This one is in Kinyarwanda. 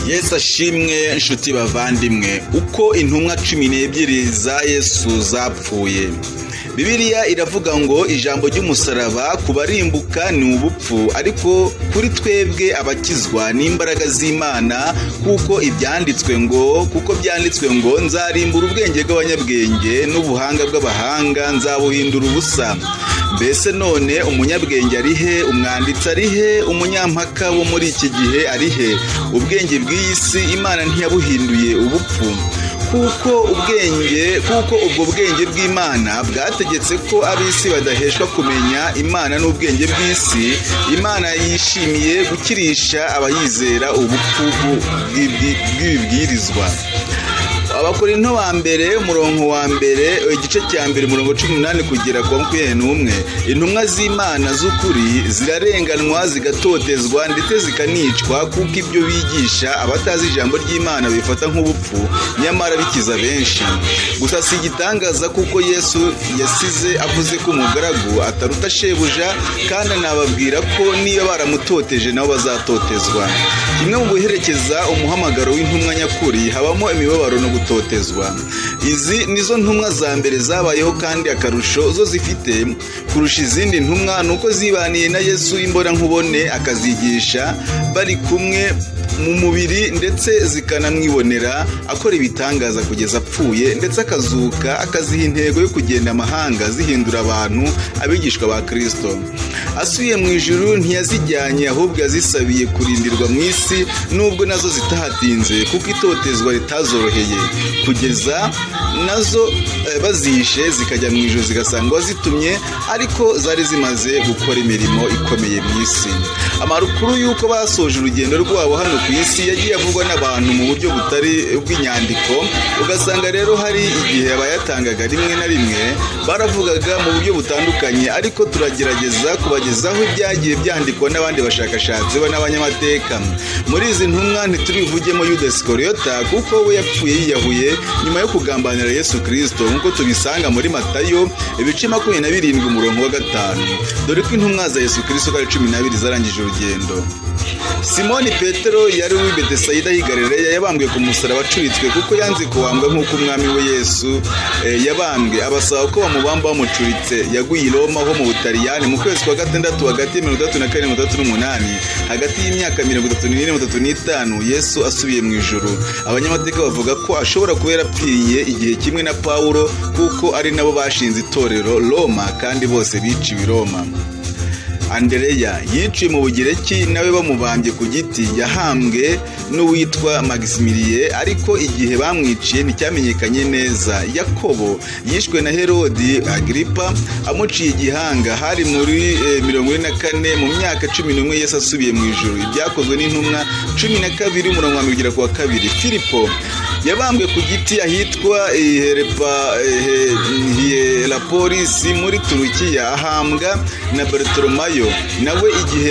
Yesu ashimwe nshuti bavandimwe, uko intumwa 12 za Yesu zapfuye. Bibiliya iravuga ngo ijambo ry'umusaraba kubarimbuka ni ubupfu, ariko kuri twebwe abakizwa n'imbaraga z'Imana, kuko byanditswe ngo nzarimbura ubwenge bw'abanyabwenge n'ubuhanga bw'abahanga nzabuhindura ubusa. Mbese none umunyabwenge arihe? Umwanditsi arihe? Umunyampaka wo muri iki gihe arihe? Ubwenge bw'iyi si Imana ntiyabuhinduye ubupfu, kuko ubwo bwenge bw'Imana bwategetse ko ab'isi badaheshwa kumenya Imana n'ubwenge bw'isi. Imana yishimiye gukirisha abayizera ubupfu bw'ibibwirizwa. Abakorinto wa mbere umurongo wa mbere igice cya mbere umurongo 18 kugera ku 21. Intumwa z'Imana z'ukuri zirarenganwa, zigatotezwa ndetse zikanicwa, kuko ibyo bigisha abatazi ijambo ry'Imana bifata nk'ubupfu, nyamara bikiza benshi. Gusa si igitangaza, kuko Yesu yasize avuze ko umugaragu ataruta shebuja, kandi anababwira ko niba baramutoteje nabo bazatotezwa. Kimwe mu guherekeza umuhamagaro w'intumwa nyakuri habamo imibabaro no gutotezwa. Izi nizo ntumwa za mbere zabayeho, kandi akarusho zo zifite kurusha izindi ntumwa nuko zibaniye na Yesu imbora nkubone, akazigisha bari kumwe mu mubiri, ndetse zikanamwibonera akora ibitangaza kugeza apfuye, ndetse akazuka, akaziha intego yo kugenda amahanga zihindura abantu abigishwa ba Kristo. Asubiye mu ijuru ntiyazijyanye, ahubwo yazisabiye kurindirwa mu isi, nubwo nazo zitahatinze, kuko itotezwa ritazoroheye, kugeza nazo bazishe zikajya mu ijuru zigasanga wazitumye, ariko zari zimaze gukora imirimo ikomeye mu isi. Amakuru y'uko basoje urugendo rwabo hano ku isi yagiye avugwa n'abantu mu buryo butari bw'inyandiko, ugasanga rero hari igihe abayatangaga rimwe na rimwe baravugaga mu buryo butandukanye, ariko turagerageza kubagezaho ibyagiye byandikwa n'abandi bashakashatsi n'abanyamateka. Muri izi ntumwa ntiturivugemo Yuda Iskariyota, kuko we yapfuye yiyahuye nyuma yo kugambanira Yesu Kristo, nk'uko tubisanga muri Matayo ibice 27 umurongo wa 5. Dore ko intumwa za Yesu Kristo ari 12 zarangije urugendo. Simoni Petero yari w'i Betesayida y'i Galileya, yabambwe ku musaraba acuritswe, kuko yanze kuwambwa nk'uko umwami we Yesu yabambwe. Abasaba ko bamubamba bamucuritse. Yaguye i Roma ho mu Butaliyani mu kwezi kwa 6 hagati ya 34 na 38, hagati y'imyaka 34 na 35 Yesu asubiye mu ijuru. Abanyamateka bavuga ko ashobora kuba yarapfiriye igihe kimwe na Pawulo, kuko ari nabo bashinze itorero Roma, kandi bose biciwe i Roma. Andereya yiciwe mu Bugereki, nawe bamubambye ku giti. Yahambwe n'uwitwa Maximiliye, ariko igihe bamwiciye nticyamenyekanye neza. Yakobo yishwe na Herodi Agripa amuciye igihanga, hari muri 44 mu myaka 11 Yesu asubiye mu ijuru. Ibyakozwe n'intumwa 12 umurongo wa 2. Filipo yabambwe ku giti ahitwa Iherezo muri Turukiya, ahambwa na Bartolomayo nawe igihe